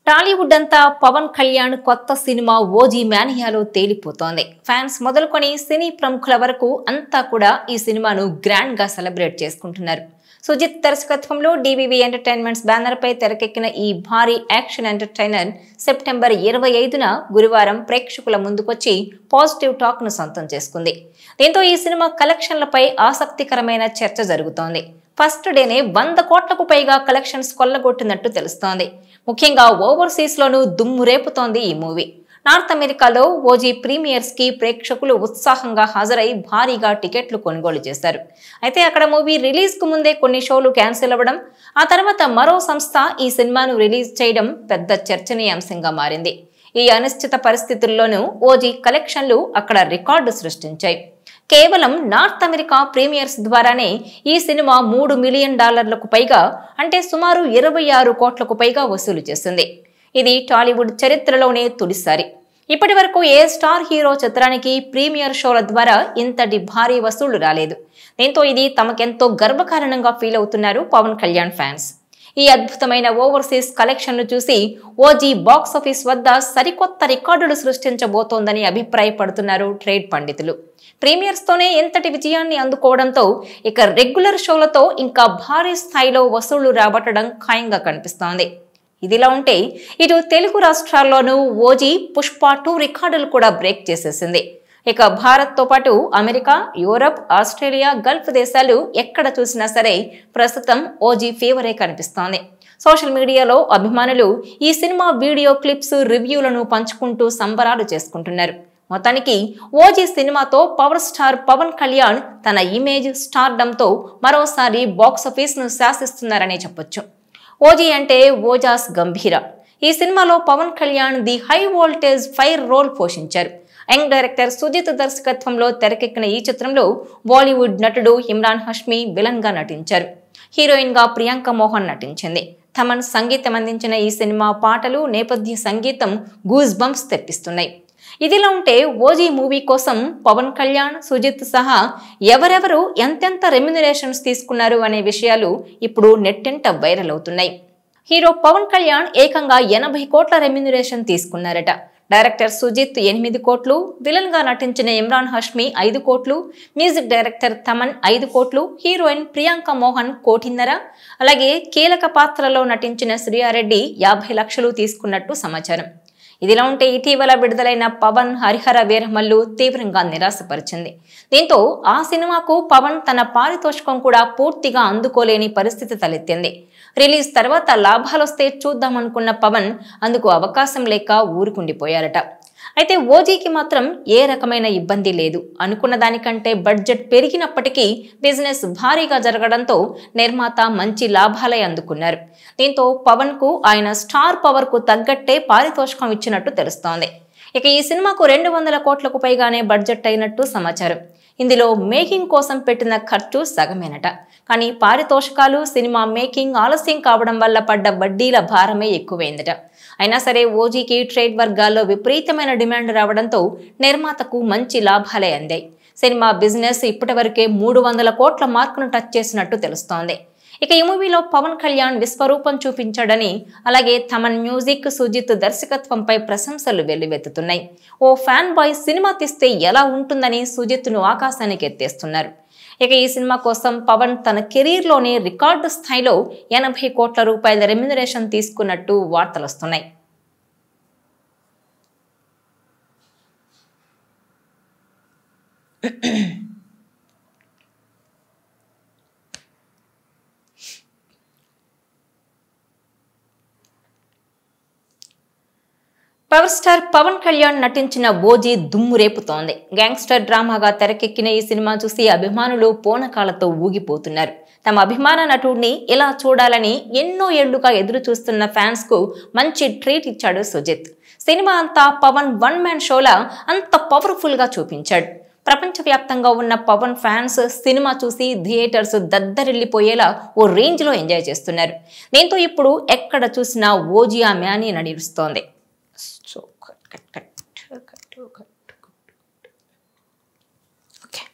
టాలీవుడ్ అంతా పవన్ కళ్యాణ్ కొత్త cinema OG మానియాలో తేలిపోతోంది. Fans మొదలుకొని సినీ ప్రముఖుల వరకు అంతా కూడా ఈ సినిమాను గ్రాండ్ గా సెలబ్రేట్ చేసుకుంటున్నారు. సుజిత్ దర్శకత్వంలో డివివి ఎంటర్టైన్మెంట్స్ బ్యానర్ పై తెరకెక్కిన ఈ భారీ యాక్షన్ ఎంటర్టైనర్ సెప్టెంబర్ 25న గురువారం ప్రేక్షకుల ముందుకొచ్చి పాజిటివ్ టాక్ ను సొంతం చేసుకుంది. దీంతో ఈ సినిమా కలెక్షన్లపై ఆసక్తికరమైన చర్చ జరుగుతోంది. ఫస్ట్ డేనే 100 కోట్లకు పైగా కలెక్షన్స్ కొల్లగొట్టినట్టు తెలుస్తోంది. ముఖ్యంగా ఓవర్సీస్ లోనూ దుమ్ము రేపుతోంది ఈ మూవీ. నార్త్ అమెరికాలో ఓజీ ప్రీమియర్స్ కి ప్రేక్షకులు ఉత్సాహంగా హాజరై భారీగా టికెట్లు కొనుగోలు చేశారు. అయితే అక్కడ మూవీ రిలీజ్ కు ముందే కొన్ని షోలు క్యాన్సిల్ అవ్వడం, ఆ తర్వాత మరో సంస్థ ఈ సినిమాను రిలీజ్ చేయడం పెద్ద చర్చనీయాంశంగా మారింది. ఈ అనిశ్చిత పరిస్థితుల్లోనూ ఓజీ కలెక్షన్లు అక్కడ రికార్డు సృష్టించాయి. కేవలం నార్త్ అమెరికా ప్రీమియర్స్ ద్వారానే ఈ సినిమా $3 మిలియన్ పైగా, అంటే సుమారు 26 కోట్లకు పైగా వసూలు చేసింది. ఇది టాలీవుడ్ చరిత్రలోనే తొలిసారి. ఇప్పటి వరకు ఏ స్టార్ హీరో చిత్రానికి ప్రీమియర్ షోల ద్వారా ఇంతటి భారీ వసూళ్లు రాలేదు. దీంతో ఇది తమకెంతో గర్వకారణంగా ఫీల్ అవుతున్నారు పవన్ కళ్యాణ్ ఫ్యాన్స్. ఈ అద్భుతమైన ఓవర్సీస్ కలెక్షన్లు చూసి ఓజీ బాక్సాఫీస్ వద్ద సరికొత్త రికార్డులు సృష్టించబోతోందని అభిప్రాయపడుతున్నారు ట్రేడ్ పండితులు. ప్రీమియర్స్ తోనే ఎంతటి విజయాన్ని అందుకోవడంతో ఇక రెగ్యులర్ షోలతో ఇంకా భారీ స్థాయిలో వసూళ్లు రాబట్టడం ఖాయంగా కనిపిస్తోంది. ఇదిలా ఉంటే ఇటు తెలుగు రాష్ట్రాల్లోనూ ఓజీ పుష్ప 2 రికార్డులు కూడా బ్రేక్ చేసేసింది. ఇక భారత్తో పాటు అమెరికా, యూరప్, ఆస్ట్రేలియా, గల్ఫ్ దేశాలు ఎక్కడ చూసినా సరే ప్రస్తుతం ఓజీ ఫీవరే కనిపిస్తోంది. సోషల్ మీడియాలో అభిమానులు ఈ సినిమా వీడియో క్లిప్స్, రివ్యూలను పంచుకుంటూ సంబరాలు చేసుకుంటున్నారు. మొత్తానికి ఓజీ సినిమాతో పవర్ స్టార్ పవన్ కళ్యాణ్ తన ఇమేజ్ స్టార్డంతో మరోసారి బాక్సాఫీస్ ను శాసిస్తున్నారనే చెప్పొచ్చు. ఓజీ అంటే ఓజాస్ గంభీర. ఈ సినిమాలో పవన్ కళ్యాణ్ ది హై వోల్టేజ్ ఫైర్ రోల్ పోషించారు. యంగ్ డైరెక్టర్ సుజిత్ దర్శకత్వంలో తెరకెక్కిన ఈ చిత్రంలో బాలీవుడ్ నటుడు ఇమ్రాన్ హష్మీ విలన్ గా నటించారు. హీరోయిన్ గా ప్రియాంక మోహన్ నటించింది. తమన్ సంగీతం అందించిన ఈ సినిమా పాటలు, నేపథ్య సంగీతం గూస్ బంప్స్ తెప్పిస్తున్నాయి. ఇదిలా ఉంటే ఓజీ మూవీ కోసం పవన్ కళ్యాణ్, సుజిత్ సహా ఎవరెవరు ఎంతెంత రెమ్యునరేషన్స్ తీసుకున్నారు అనే విషయాలు ఇప్పుడు నెట్టింట వైరల్ అవుతున్నాయి. హీరో పవన్ కళ్యాణ్ ఏకంగా 80 కోట్ల రెమ్యునరేషన్ తీసుకున్నారట. డైరెక్టర్ సుజిత్ 8 కోట్లు, విలన్ గా నటించిన ఇమ్రాన్ హష్మీ 5 కోట్లు, మ్యూజిక్ డైరెక్టర్ తమన్ 5 కోట్లు, హీరోయిన్ ప్రియాంక మోహన్ 1.5 కోట్లు, అలాగే కీలక పాత్రలో నటించిన శ్రీయారెడ్డి 50 లక్షలు తీసుకున్నట్టు సమాచారం. ఇదిలా ఉంటే ఇటీవల విడుదలైన పవన్ హరిహర వీరమల్లు తీవ్రంగా నిరాశపరిచింది. దీంతో ఆ సినిమాకు పవన్ తన పారితోషికం కూడా పూర్తిగా అందుకోలేని పరిస్థితి తలెత్తింది. రిలీజ్ తర్వాత లాభాలొస్తే చూద్దామనుకున్న పవన్ అందుకు అవకాశం లేక ఊరుకుండిపోయారట. అయితే ఓజీకి మాత్రం ఏ రకమైన ఇబ్బంది లేదు. అనుకున్న దానికంటే బడ్జెట్ పెరిగినప్పటికీ బిజినెస్ భారీగా జరగడంతో నిర్మాత మంచి లాభాలే అందుకున్నారు. దీంతో పవన్ కు ఆయన స్టార్ పవర్ కు తగ్గట్టే పారితోషికం ఇచ్చినట్టు తెలుస్తోంది. ఇక ఈ సినిమాకు 200 కోట్లకు పైగానే బడ్జెట్ అయినట్టు సమాచారం. ఇందులో మేకింగ్ కోసం పెట్టిన ఖర్చు సగమేనట. కానీ పారితోషికాలు, సినిమా మేకింగ్ ఆలస్యం కావడం వల్ల పడ్డ వడ్డీల భారమే ఎక్కువైందట. అయినా సరే ఓజీకి ట్రేడ్ వర్గాల్లో విపరీతమైన డిమాండ్ రావడంతో నిర్మాతకు మంచి లాభాలే అందాయి. సినిమా బిజినెస్ ఇప్పటివరకే 300 కోట్ల మార్కును టచ్ చేసినట్టు తెలుస్తోంది. ఇక ఈ మూవీలో పవన్ కళ్యాణ్ విశ్వరూపం చూపించాడని, అలాగే తమన్ మ్యూజిక్, సుజిత్ దర్శకత్వంపై ప్రశంసలు వెల్లువెత్తుతున్నాయి. ఓ ఫ్యాన్ బాయ్ సినిమా తీస్తే ఎలా ఉంటుందని సుజిత్ ను ఆకాశానికి ఎత్తేస్తున్నారు. ఇక ఈ సినిమా కోసం పవన్ తన కెరీర్ లోనే రికార్డు స్థాయిలో 80 కోట్ల రూపాయల రెమ్యునరేషన్ తీసుకున్నట్టు వార్తలు వస్తున్నాయి. పవర్ స్టార్ పవన్ కళ్యాణ్ నటించిన ఓజీ దుమ్ము రేపుతోంది. గ్యాంగ్స్టర్ డ్రామాగా తెరకెక్కిన ఈ సినిమా చూసి అభిమానులు పోనకాలతో ఊగిపోతున్నారు. తమ అభిమాన నటుడిని ఇలా చూడాలని ఎన్నో ఏళ్లుగా ఎదురు చూస్తున్న ఫ్యాన్స్ కు మంచి ట్రీట్ ఇచ్చాడు సుజిత్. సినిమా అంతా పవన్ 1 మ్యాన్ షోలా అంత పవర్ఫుల్ గా చూపించాడు. ప్రపంచవ్యాప్తంగా ఉన్న పవన్ ఫ్యాన్స్ సినిమా చూసి థియేటర్స్ దద్దరిల్లిపోయేలా ఓ రేంజ్ లో ఎంజాయ్ చేస్తున్నారు. దీంతో ఇప్పుడు ఎక్కడ చూసినా ఓజీ ఆ మ్యాని నడుస్తోంది. So cut. Okay.